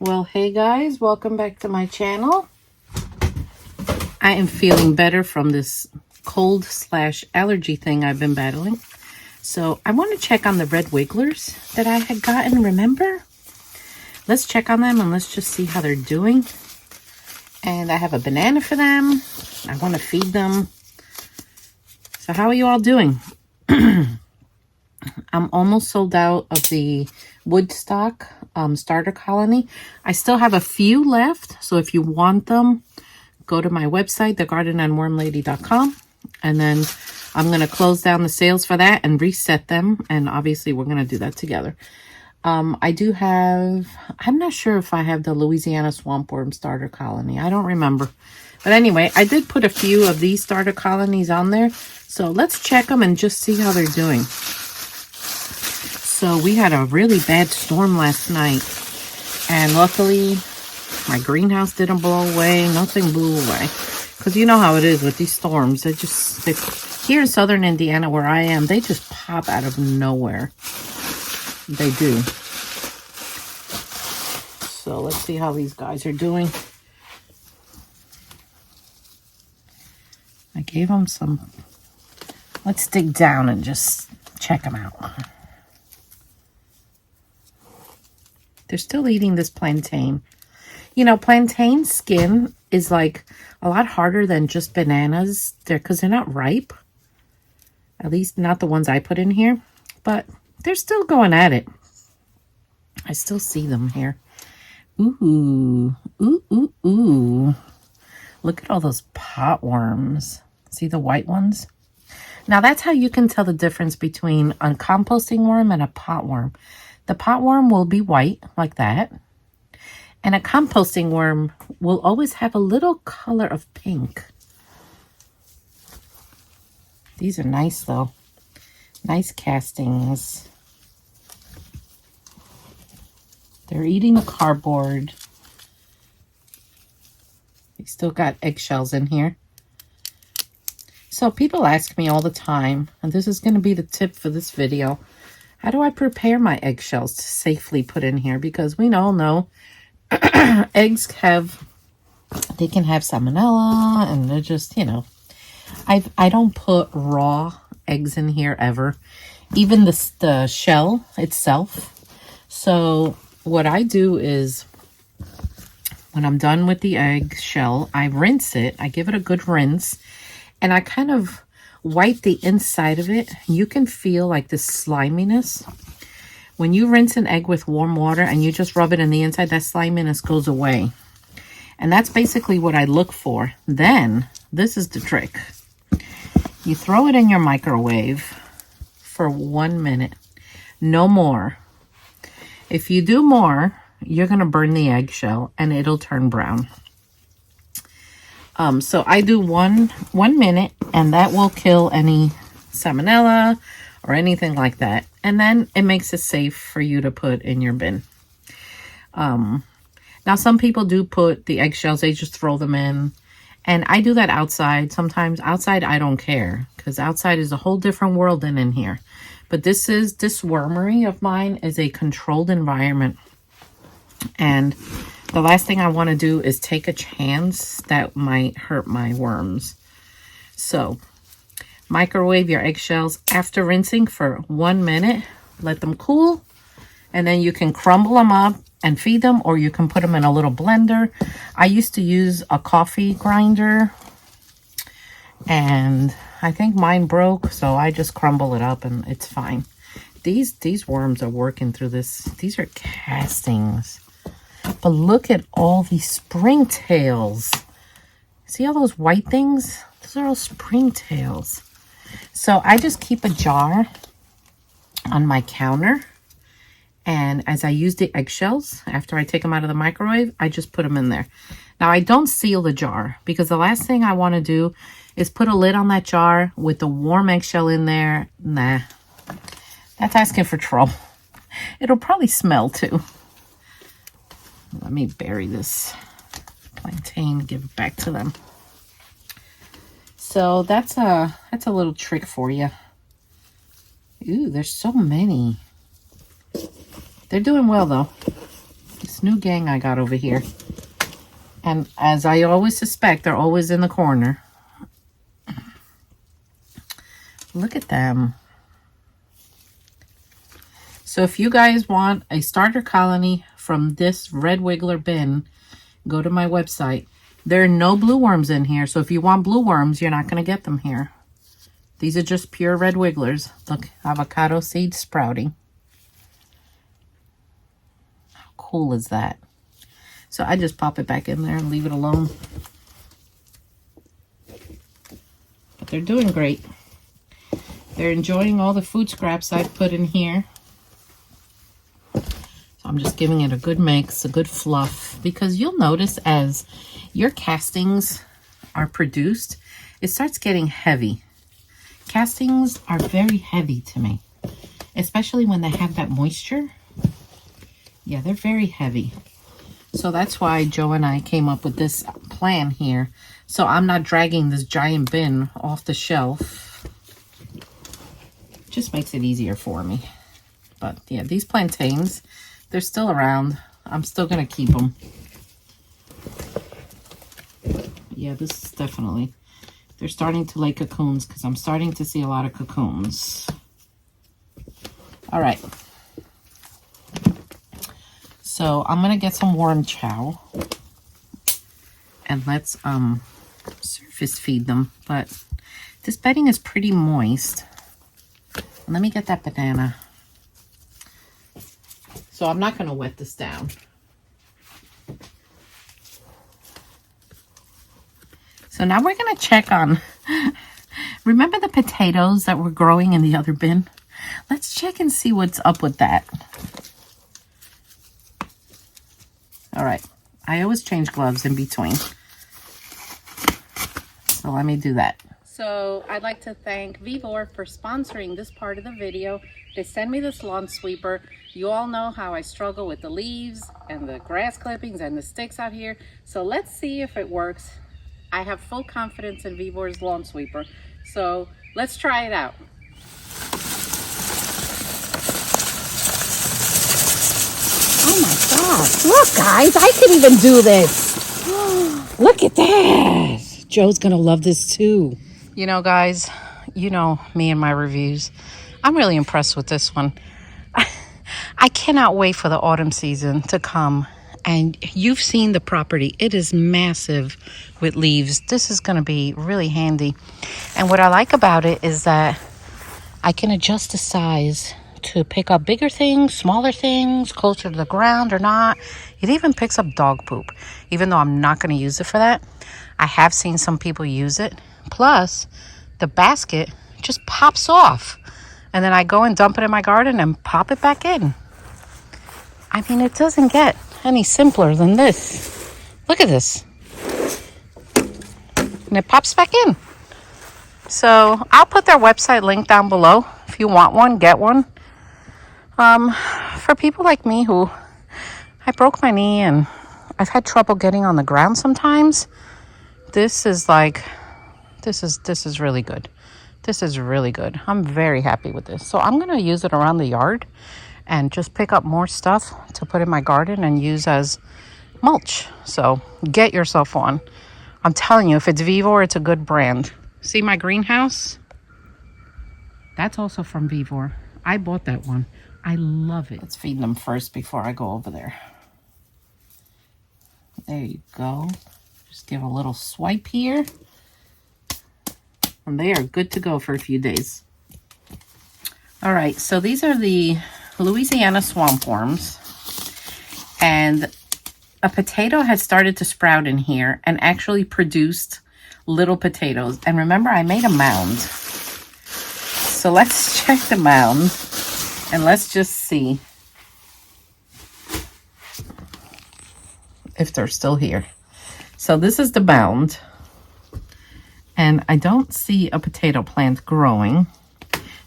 Well, hey guys, welcome back to my channel. I am feeling better from this cold/allergy thing I've been battling. So I want to check on the red wigglers that I had gotten, remember? Let's check on them and let's just see how they're doing. And I have a banana for them. I want to feed them. So how are you all doing? I'm almost sold out of the Woodstock starter colony. I still have a few left, so if you want them, go to my website, thegardenandwormlady.com, and then I'm going to close down the sales for that and reset them, and obviously we're going to do that together. I do have, I'm not sure if I have the Louisiana swampworm starter colony. I don't remember. But anyway, I did put a few of these starter colonies on there, so let's check them and just see how they're doing. So we had a really bad storm last night, and luckily my greenhouse didn't blow away. Nothing blew away, because you know how it is with these storms. They here in southern Indiana where I am, they just pop out of nowhere. They do. So let's see how these guys are doing. I gave them some. Let's dig down and just check them out. They're still eating this plantain. You know, plantain skin is like a lot harder than just bananas. Because they're not ripe. At least not the ones I put in here. But they're still going at it. I still see them here. Ooh. Ooh, ooh, ooh. Look at all those potworms. See the white ones? Now that's how you can tell the difference between a composting worm and a potworm. The potworm will be white like that. And a composting worm will always have a little color of pink. These are nice though. Nice castings. They're eating the cardboard. They still got eggshells in here. So people ask me all the time, and this is going to be the tip for this video. How do I prepare my eggshells to safely put in here? Because we all know eggs can have salmonella, and they're just, you know. I don't put raw eggs in here ever. Even the shell itself. So what I do is, when I'm done with the egg shell, I rinse it. I give it a good rinse. And I kind of wipe the inside of it. You can feel like this sliminess. When you rinse an egg with warm water and you just rub it in the inside, that sliminess goes away. And that's basically what I look for. Then, this is the trick. You throw it in your microwave for 1 minute. No more. If you do more, you're going to burn the eggshell and it'll turn brown. So I do one minute, and that will kill any salmonella or anything like that. And then it makes it safe for you to put in your bin. Now some people do put the eggshells, they just throw them in. And I do that outside. Sometimes outside I don't care, because outside is a whole different world than in here. But this wormery of mine is a controlled environment. And the last thing I want to do is take a chance that might hurt my worms. So, microwave your eggshells after rinsing for 1 minute. Let them cool. And then you can crumble them up and feed them, or you can put them in a little blender. I used to use a coffee grinder, and I think mine broke, so I just crumble it up and it's fine. These worms are working through this. These are castings. But look at all these springtails. See all those white things? Those are all springtails. So I just keep a jar on my counter. And as I use the eggshells, after I take them out of the microwave, I just put them in there. Now, I don't seal the jar, because the last thing I want to do is put a lid on that jar with the warm eggshell in there. Nah, that's asking for trouble. It'll probably smell too. Let me bury this plantain, give it back to them. So that's a little trick for you. Ooh, there's so many. They're doing well though. this new gang I got over here. And as I always suspect, they're always in the corner. Look at them. So if you guys want a starter colony from this red wiggler bin, go to my website. There are no blue worms in here. So if you want blue worms, you're not going to get them here. These are just pure red wigglers. Look, avocado seeds sprouting. How cool is that? So I just pop it back in there and leave it alone. But they're doing great. They're enjoying all the food scraps I've put in here. So I'm just giving it a good mix, a good fluff. Because you'll notice as your castings are produced, it starts getting heavy. Castings are very heavy to me. Especially when they have that moisture. Yeah, they're very heavy. So that's why Joe and I came up with this plan here. So I'm not dragging this giant bin off the shelf. Just makes it easier for me. But yeah, these plantains, they're still around. I'm still going to keep them. Yeah, this is definitely, they're starting to lay cocoons because I'm starting to see a lot of cocoons. All right. So I'm going to get some worm chow. And let's surface feed them. But this bedding is pretty moist. Let me get that banana. So I'm not going to wet this down. So now we're going to check on, remember the potatoes that were growing in the other bin? Let's check and see what's up with that. All right. I always change gloves in between. So let me do that. So I'd like to thank Vivor for sponsoring this part of the video. They sent me this lawn sweeper. You all know how I struggle with the leaves and the grass clippings and the sticks out here. So let's see if it works. I have full confidence in Vivor's lawn sweeper. So let's try it out. Oh my gosh, look guys, I can even do this. Look at that. Joe's gonna love this too. You know guys, you know me and my reviews. I'm really impressed with this one. I cannot wait for the autumn season to come. And you've seen the property. It is massive with leaves. This is gonna be really handy. And what I like about it is that I can adjust the size to pick up bigger things, smaller things, closer to the ground or not. It even picks up dog poop, even though I'm not going to use it for that. I have seen some people use it. Plus, the basket just pops off. And then I go and dump it in my garden and pop it back in. I mean, it doesn't get any simpler than this. Look at this. And it pops back in. So I'll put their website link down below. If you want one, get one. For people like me who, I broke my knee and I've had trouble getting on the ground sometimes, this is like, this is really good. This is really good. I'm very happy with this. So I'm going to use it around the yard and just pick up more stuff to put in my garden and use as mulch. So get yourself one. I'm telling you, if it's Vivor, it's a good brand. See my greenhouse? That's also from Vivor. I bought that one. I love it. Let's feed them first before I go over there. There you go. Just give a little swipe here. And they are good to go for a few days. All right, so these are the Louisiana swamp worms. And a potato has started to sprout in here and actually produced little potatoes. And remember, I made a mound. So let's check the mound. And let's just see if they're still here. So this is the mound. And I don't see a potato plant growing.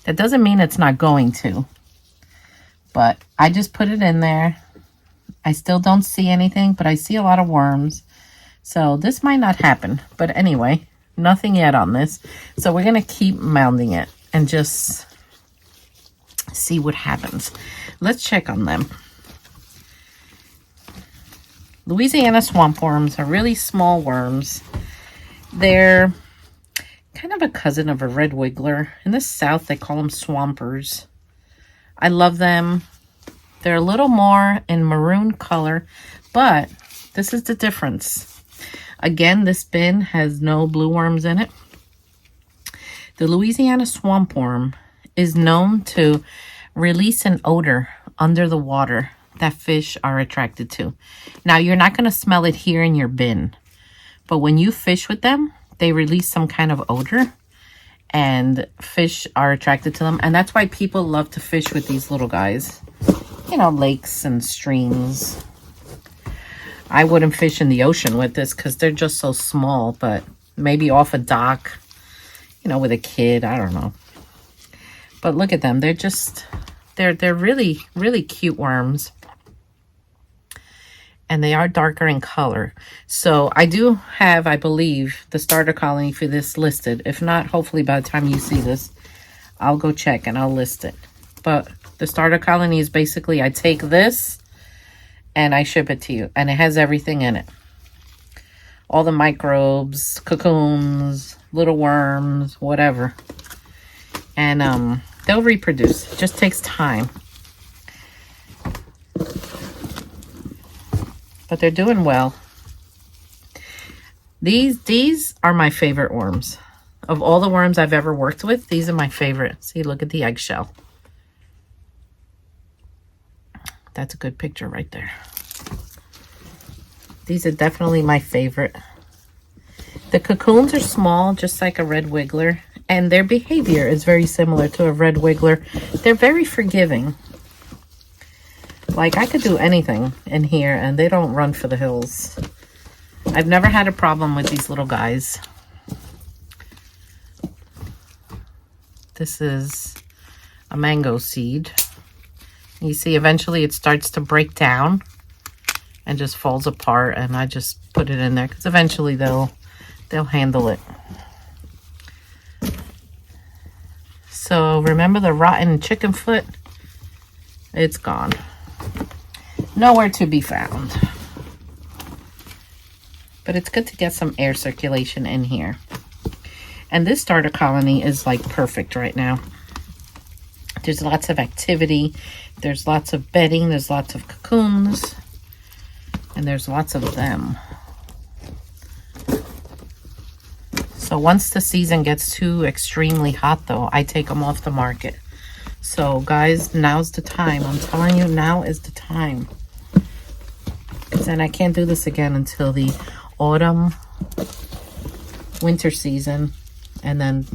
That doesn't mean it's not going to. But I just put it in there. I still don't see anything, but I see a lot of worms. So this might not happen. But anyway, nothing yet on this. So we're going to keep mounding it and just see what happens. Let's check on them. Louisiana swamp worms are really small worms. They're kind of a cousin of a red wiggler. In the South, they call them swampers. I love them. They're a little more in maroon color, but this is the difference. Again, this bin has no blue worms in it. The Louisiana swamp worm is known to release an odor under the water that fish are attracted to. Now, you're not going to smell it here in your bin, but when you fish with them, they release some kind of odor and fish are attracted to them. And that's why people love to fish with these little guys. You know, lakes and streams. I wouldn't fish in the ocean with this because they're just so small, but maybe off a dock, you know, with a kid, I don't know. But look at them. They're just, they're really, really cute worms. And they are darker in color. So I do have, I believe, the starter colony for this listed. If not, hopefully by the time you see this, I'll go check and I'll list it. But the starter colony is basically, I take this and I ship it to you. And it has everything in it. All the microbes, cocoons, little worms, whatever. And they'll reproduce. It just takes time. But they're doing well. These are my favorite worms. Of all the worms I've ever worked with, these are my favorite. See, look at the eggshell. That's a good picture right there. These are definitely my favorite. The cocoons are small, just like a red wiggler. And their behavior is very similar to a red wiggler. They're very forgiving. Like, I could do anything in here, and they don't run for the hills. I've never had a problem with these little guys. This is a mango seed. You see, eventually it starts to break down and just falls apart, and I just put it in there because eventually they'll handle it. So, remember the rotten chicken foot? It's gone. Nowhere to be found. But it's good to get some air circulation in here. And this starter colony is like perfect right now. There's lots of activity. There's lots of bedding. There's lots of cocoons. And there's lots of them. So once the season gets too extremely hot though, I take them off the market. So guys, now's the time. I'm telling you, now is the time. Because then I can't do this again until the autumn, winter season. And then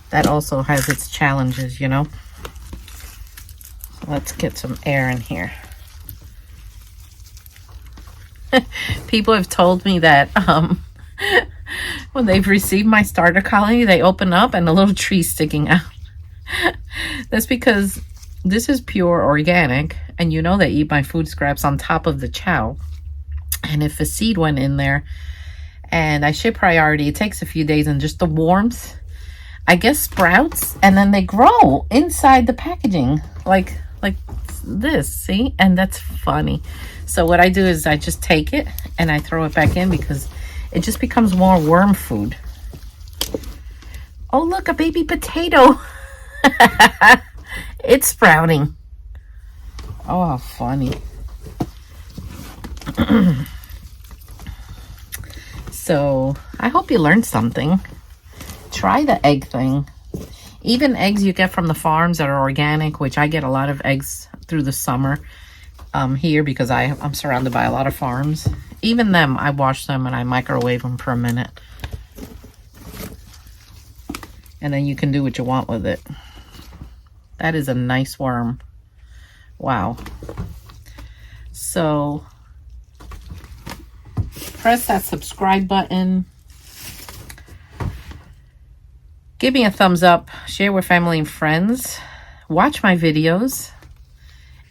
that also has its challenges, you know. Let's get some air in here. People have told me that when they've received my starter colony, they open up and a little tree sticking out. That's because this is pure organic, and you know they eat my food scraps on top of the chow. And if a seed went in there, and I ship priority, it takes a few days, and just the warmth, I guess, sprouts, and then they grow inside the packaging, like this, see? And that's funny. So what I do is I just take it and I throw it back in because it just becomes more worm food. Oh, look, a baby potato. It's sprouting. Oh, how funny. So I hope you learned something. Try the egg thing. Even eggs you get from the farms that are organic, which I get a lot of eggs through the summer here because I'm surrounded by a lot of farms. Even them, I wash them and I microwave them for a minute. And then you can do what you want with it. That is a nice worm. Wow. So, press that subscribe button. Give me a thumbs up. Share with family and friends. Watch my videos.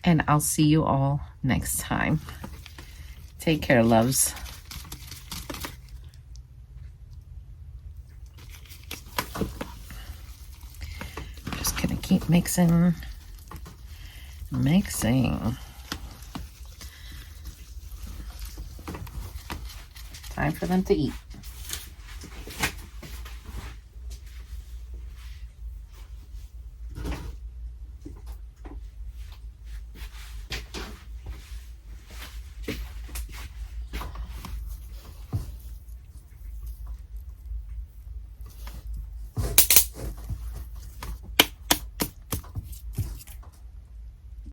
And I'll see you all next time. Take care, loves. Just gonna keep mixing. Time for them to eat.